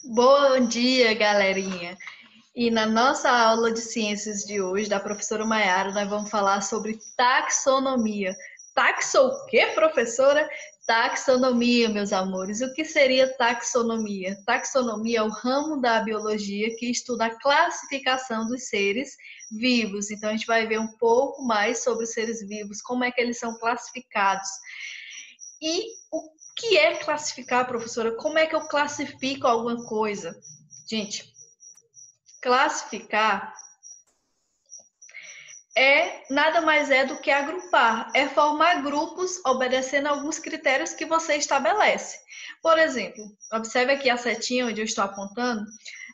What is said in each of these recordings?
Bom dia, galerinha! E na nossa aula de ciências de hoje, da professora Maiara, nós vamos falar sobre taxonomia. Taxo o quê, professora? Taxonomia, meus amores. O que seria taxonomia? Taxonomia é o ramo da biologia que estuda a classificação dos seres vivos. Então, a gente vai ver um pouco mais sobre os seres vivos, como é que eles são classificados. E o que é classificar, professora? Como é que eu classifico alguma coisa? Gente, classificar nada mais é do que agrupar, é formar grupos obedecendo alguns critérios que você estabelece. Por exemplo, observe aqui a setinha onde eu estou apontando.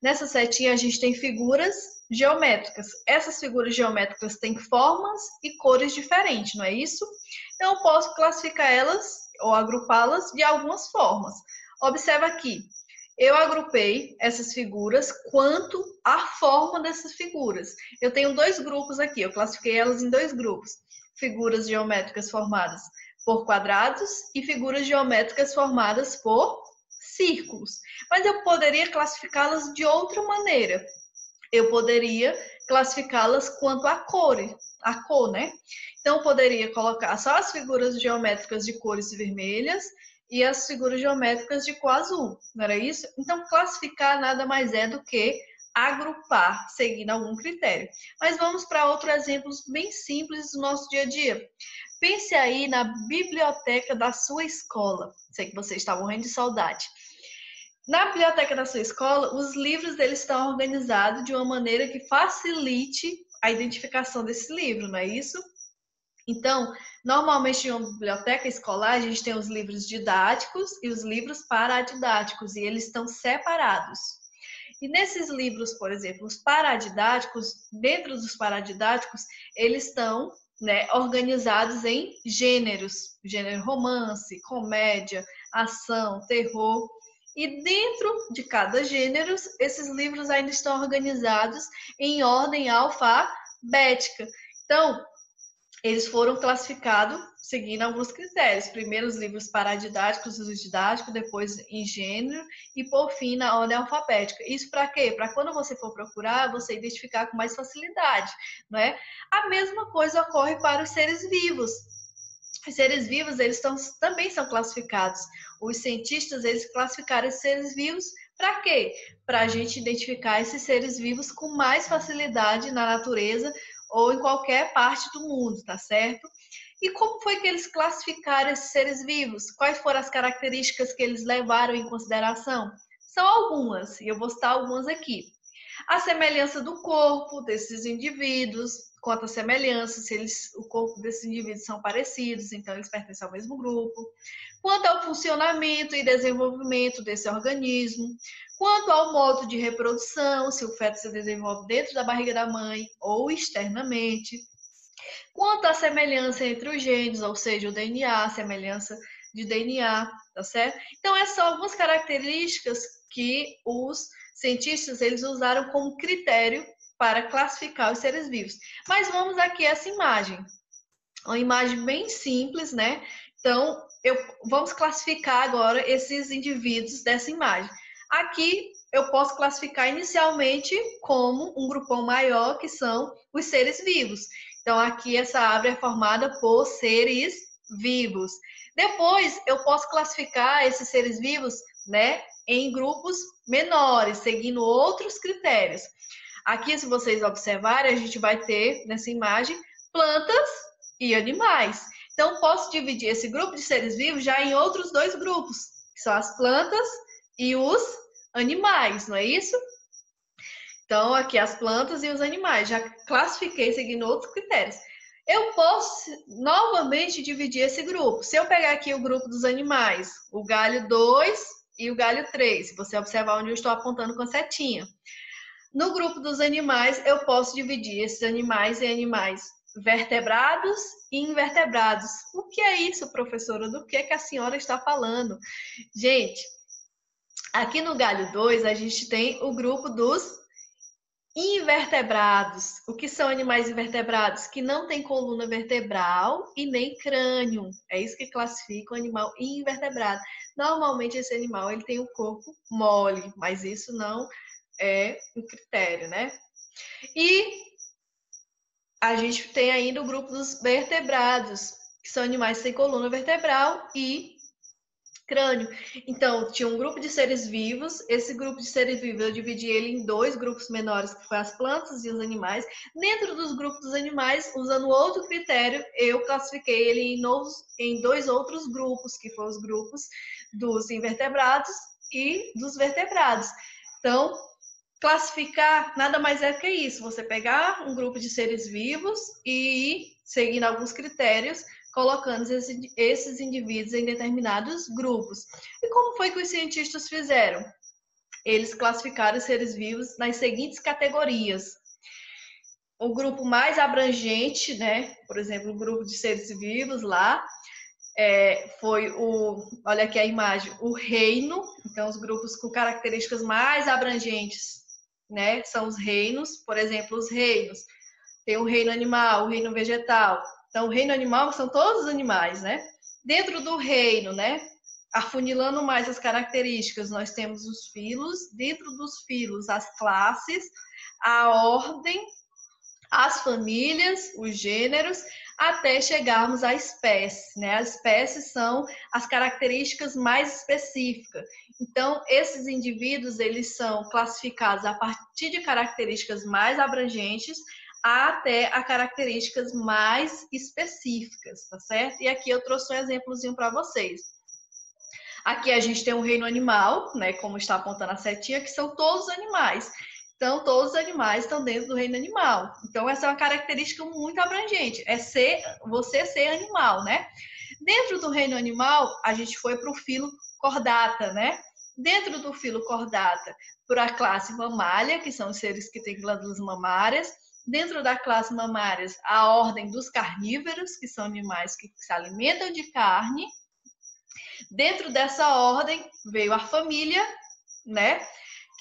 Nessa setinha a gente tem figuras geométricas. Essas figuras geométricas têm formas e cores diferentes, não é isso? Então eu posso classificar elas ou agrupá-las de algumas formas. Observe aqui, eu agrupei essas figuras quanto à forma dessas figuras. Eu tenho dois grupos aqui, eu classifiquei elas em dois grupos. Figuras geométricas formadas por quadrados e figuras geométricas formadas por círculos. Mas eu poderia classificá-las de outra maneira. Eu poderia classificá-las quanto à cor, né? Então, eu poderia colocar só as figuras geométricas de cores vermelhas e as figuras geométricas de cor azul, não era isso? Então, classificar nada mais é do que agrupar, seguindo algum critério. Mas vamos para outros exemplos bem simples do nosso dia a dia. Pense aí na biblioteca da sua escola. Sei que você está morrendo de saudade. Na biblioteca da sua escola, os livros deles estão organizados de uma maneira que facilite a identificação desse livro, não é isso? Então, normalmente em uma biblioteca escolar, a gente tem os livros didáticos e os livros paradidáticos, e eles estão separados. E nesses livros, por exemplo, os paradidáticos, dentro dos paradidáticos, eles estão, né, organizados em gêneros, gênero romance, comédia, ação, terror. E dentro de cada gênero, esses livros ainda estão organizados em ordem alfabética. Então, eles foram classificados seguindo alguns critérios. Primeiro os livros paradidáticos, os didáticos, depois em gênero e por fim na ordem alfabética. Isso para quê? Para quando você for procurar, você identificar com mais facilidade, não é? A mesma coisa ocorre para os seres vivos. Os seres vivos, eles também são classificados. Os cientistas, eles classificaram esses seres vivos para quê? Para a gente identificar esses seres vivos com mais facilidade na natureza ou em qualquer parte do mundo, tá certo? E como foi que eles classificaram esses seres vivos? Quais foram as características que eles levaram em consideração? São algumas, e eu vou citar algumas aqui. A semelhança do corpo desses indivíduos, quanto à semelhança, se o corpo desses indivíduos são parecidos, então eles pertencem ao mesmo grupo. Quanto ao funcionamento e desenvolvimento desse organismo, quanto ao modo de reprodução, se o feto se desenvolve dentro da barriga da mãe ou externamente, quanto à semelhança entre os genes, ou seja, o DNA, a semelhança de DNA, tá certo? Então, essas são algumas características que os cientistas eles usaram como critério para classificar os seres vivos. Mas vamos aqui a essa imagem. Uma imagem bem simples, né? Então, vamos classificar agora esses indivíduos dessa imagem. Aqui eu posso classificar inicialmente como um grupão maior, que são os seres vivos. Então, aqui essa árvore é formada por seres vivos. Depois, eu posso classificar esses seres vivos, né, em grupos menores, seguindo outros critérios. Aqui, se vocês observarem, a gente vai ter nessa imagem plantas e animais. Então, posso dividir esse grupo de seres vivos já em outros dois grupos, que são as plantas e os animais, não é isso? Então, aqui as plantas e os animais. Já classifiquei seguindo outros critérios. Eu posso novamente dividir esse grupo. Se eu pegar aqui o grupo dos animais, o galho 2 e o galho 3, se você observar onde eu estou apontando com a setinha. No grupo dos animais, eu posso dividir esses animais em animais vertebrados e invertebrados. O que é isso, professora? Do que é que a senhora está falando? Gente, aqui no galho 2, a gente tem o grupo dos Invertebrados. O que são animais invertebrados? Que não tem coluna vertebral e nem crânio. É isso que classifica o animal invertebrado. Normalmente esse animal ele tem o corpo mole, mas isso não é um critério, né? E a gente tem ainda o grupo dos vertebrados, que são animais sem coluna vertebral e crânio. Então, tinha um grupo de seres vivos. Esse grupo de seres vivos, eu dividi ele em dois grupos menores, que foram as plantas e os animais. Dentro dos grupos dos animais, usando outro critério, eu classifiquei ele em dois outros grupos, que foram os grupos dos invertebrados e dos vertebrados. Então, classificar nada mais é que isso, você pegar um grupo de seres vivos e ir seguindo alguns critérios, colocando esses indivíduos em determinados grupos. E como foi que os cientistas fizeram? Eles classificaram os seres vivos nas seguintes categorias. O grupo mais abrangente, né? Por exemplo, o grupo de seres vivos lá, foi olha aqui a imagem, o reino. Então, os grupos com características mais abrangentes, né, são os reinos. Por exemplo, os reinos. Tem o reino animal, o reino vegetal. Então, o reino animal são todos os animais, né? Dentro do reino, né, afunilando mais as características, nós temos os filos. Dentro dos filos, as classes, a ordem, as famílias, os gêneros, até chegarmos à espécie, né? As espécies são as características mais específicas. Então, esses indivíduos, eles são classificados a partir de características mais abrangentes até a características mais específicas, tá certo? E aqui eu trouxe um exemplozinho para vocês. Aqui a gente tem um reino animal, né, como está apontando a setinha, que são todos os animais. Então, todos os animais estão dentro do reino animal. Então, essa é uma característica muito abrangente, é você ser animal, né? Dentro do reino animal, a gente foi para o filo Chordata, né? Dentro do filo Chordata, para a classe mamália, que são os seres que têm glândulas mamárias. Dentro da classe mamárias, a ordem dos carnívoros, que são animais que se alimentam de carne. Dentro dessa ordem veio a família, né?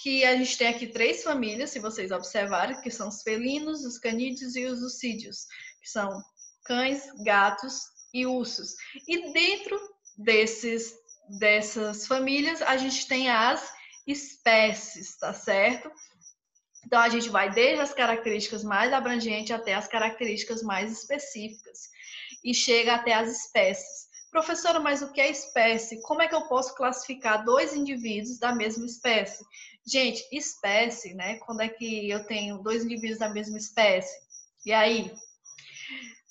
Que a gente tem aqui 3 famílias, se vocês observarem, que são os felinos, os canídeos e os ucídeos, que são cães, gatos e ursos. E dentro dessas famílias, a gente tem as espécies, tá certo? Então, a gente vai desde as características mais abrangentes até as características mais específicas e chega até as espécies. Professora, mas o que é espécie? Como é que eu posso classificar 2 indivíduos da mesma espécie? Gente, espécie, né? Quando é que eu tenho 2 indivíduos da mesma espécie? E aí?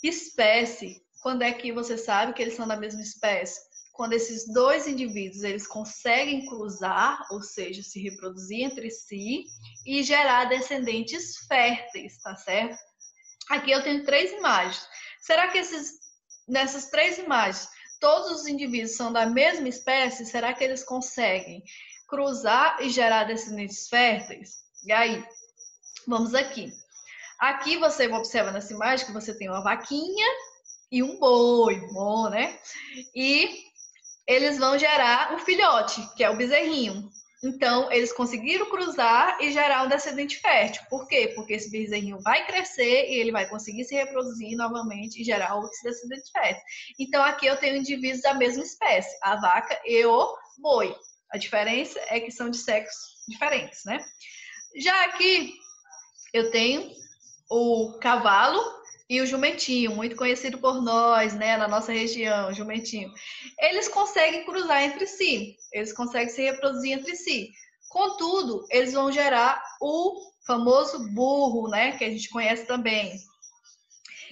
Espécie, quando é que você sabe que eles são da mesma espécie? Quando esses 2 indivíduos eles conseguem cruzar, ou seja, se reproduzir entre si e gerar descendentes férteis, tá certo? Aqui eu tenho 3 imagens. Será que nessas 3 imagens todos os indivíduos são da mesma espécie? Será que eles conseguem cruzar e gerar descendentes férteis? E aí, vamos aqui. Aqui você observa nessa imagem que você tem uma vaquinha e um boi, bom, né? E eles vão gerar um filhote, que é o bezerrinho. Então, eles conseguiram cruzar e gerar um descendente fértil. Por quê? Porque esse bezerrinho vai crescer e ele vai conseguir se reproduzir novamente e gerar outros descendentes férteis. Então, aqui eu tenho indivíduos da mesma espécie, a vaca e o boi. A diferença é que são de sexos diferentes, né? Já aqui, eu tenho o cavalo e o jumentinho, muito conhecido por nós, né, na nossa região, o jumentinho. Eles conseguem cruzar entre si, eles conseguem se reproduzir entre si. Contudo, eles vão gerar o famoso burro, né, que a gente conhece também.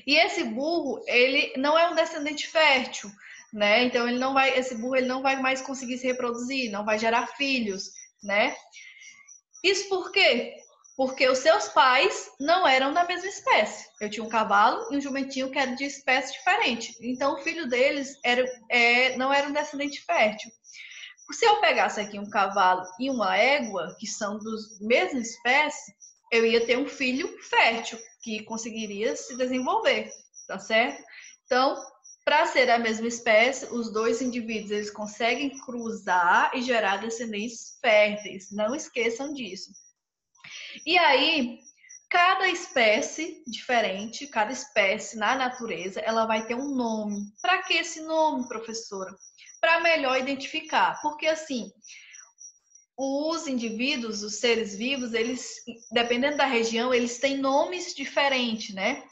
E esse burro, ele não é um descendente fértil, né? Então esse burro ele não vai mais conseguir se reproduzir, não vai gerar filhos, né? Isso por quê? Porque os seus pais não eram da mesma espécie. Eu tinha um cavalo e um jumentinho que eram de espécie diferente. Então, o filho deles não era um descendente fértil. Se eu pegasse aqui um cavalo e uma égua, que são da mesma espécie, eu ia ter um filho fértil, que conseguiria se desenvolver, tá certo? Então, para ser da mesma espécie, os 2 indivíduos eles conseguem cruzar e gerar descendentes férteis. Não esqueçam disso. E aí, Cada espécie diferente, cada espécie na natureza, ela vai ter um nome. Para que esse nome, professora? Para melhor identificar. Porque assim, os indivíduos, os seres vivos, eles, dependendo da região, eles têm nomes diferentes, né?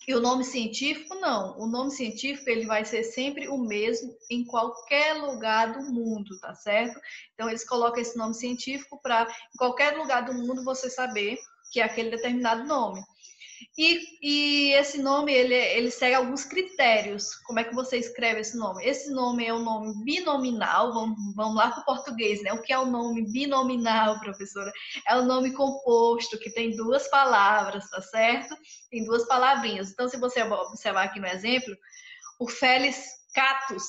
E o nome científico, não. O nome científico, ele vai ser sempre o mesmo em qualquer lugar do mundo, tá certo? Então, eles colocam esse nome científico para, em qualquer lugar do mundo, você saber que é aquele determinado nome. E esse nome, ele segue alguns critérios. Como é que você escreve esse nome? Esse nome é um nome binominal. Vamos lá para o português, né? O que é o nome binominal, professora? É o nome composto, que tem duas palavras, tá certo? Tem duas palavrinhas. Então, se você observar aqui no exemplo, o Felis catus,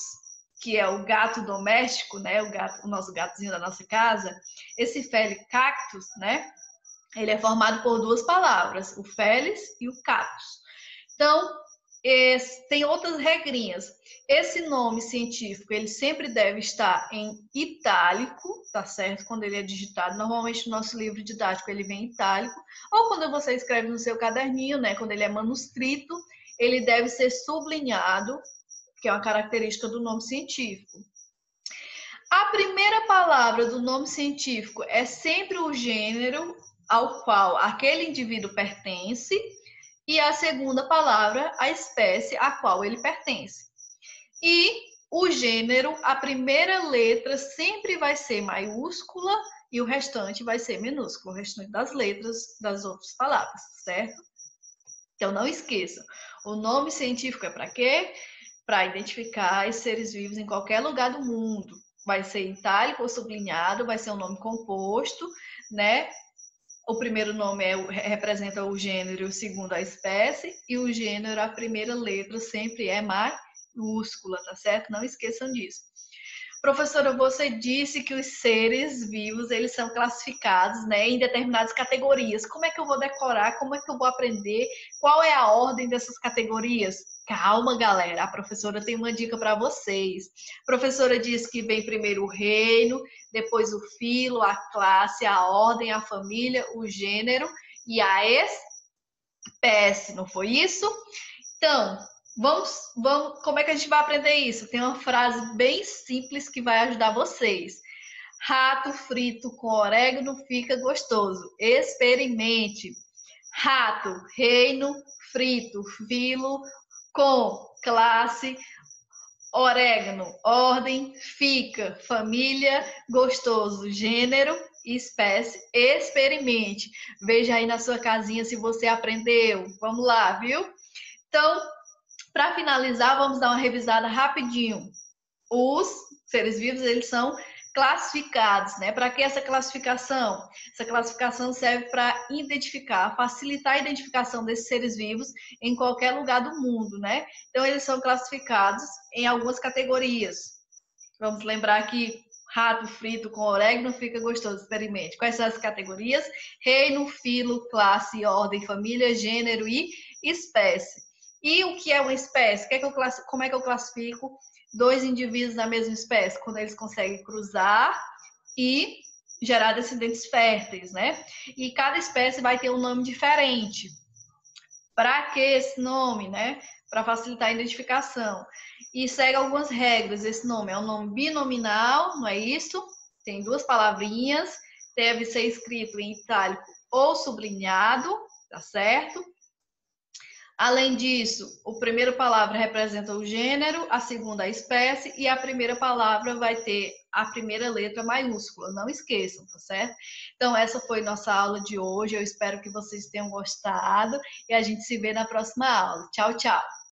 que é o gato doméstico, né? O nosso gatozinho da nossa casa. Esse Felis cactus, né? Ele é formado por duas palavras, o Felis e o Catus. Então, tem outras regrinhas. Esse nome científico, ele sempre deve estar em itálico, tá certo? Quando ele é digitado, normalmente no nosso livro didático ele vem em itálico, ou quando você escreve no seu caderninho, né? Quando ele é manuscrito, ele deve ser sublinhado, que é uma característica do nome científico. A primeira palavra do nome científico é sempre o gênero ao qual aquele indivíduo pertence, e a segunda palavra, a espécie a qual ele pertence. E o gênero, a primeira letra sempre vai ser maiúscula e o restante vai ser minúsculo, o restante das letras das outras palavras, certo? Então não esqueçam, o nome científico é para quê? Para identificar os seres vivos em qualquer lugar do mundo. Vai ser itálico ou sublinhado, vai ser um nome composto, né? O primeiro nome representa o gênero, o segundo a espécie, e o gênero, a primeira letra sempre é maiúscula, tá certo? Não esqueçam disso. Professora, você disse que os seres vivos, eles são classificados, né, em determinadas categorias. Como é que eu vou decorar? Como é que eu vou aprender? Qual é a ordem dessas categorias? Calma, galera, a professora tem uma dica para vocês. A professora diz que vem primeiro o reino, depois o filo, a classe, a ordem, a família, o gênero e a espécie, não foi isso? Então, vamos, como é que a gente vai aprender isso? Tem uma frase bem simples que vai ajudar vocês. Rato frito com orégano fica gostoso. Experimente. Rato, reino, frito, filo, com, classe, orégano, ordem, fica, família, gostoso, gênero, espécie, experimente. Veja aí na sua casinha se você aprendeu. Vamos lá, viu? Então, para finalizar, vamos dar uma revisada rapidinho. Os seres vivos, eles são classificados, né? Para que essa classificação? Essa classificação serve para identificar, facilitar a identificação desses seres vivos em qualquer lugar do mundo, né? Então, eles são classificados em algumas categorias. Vamos lembrar que rato frito com orégano fica gostoso, experimente. Quais são as categorias? Reino, filo, classe, ordem, família, gênero e espécie. E o que é uma espécie? Como é que eu classifico dois indivíduos da mesma espécie? Quando eles conseguem cruzar e gerar descendentes férteis, né? E cada espécie vai ter um nome diferente. Para que esse nome, né? Para facilitar a identificação. E segue algumas regras. Esse nome é um nome binominal, não é isso? Tem duas palavrinhas, deve ser escrito em itálico ou sublinhado, tá certo? Além disso, a primeira palavra representa o gênero, a segunda a espécie e a primeira palavra vai ter a primeira letra maiúscula. Não esqueçam, tá certo? Então, essa foi nossa aula de hoje. Eu espero que vocês tenham gostado e a gente se vê na próxima aula. Tchau, tchau!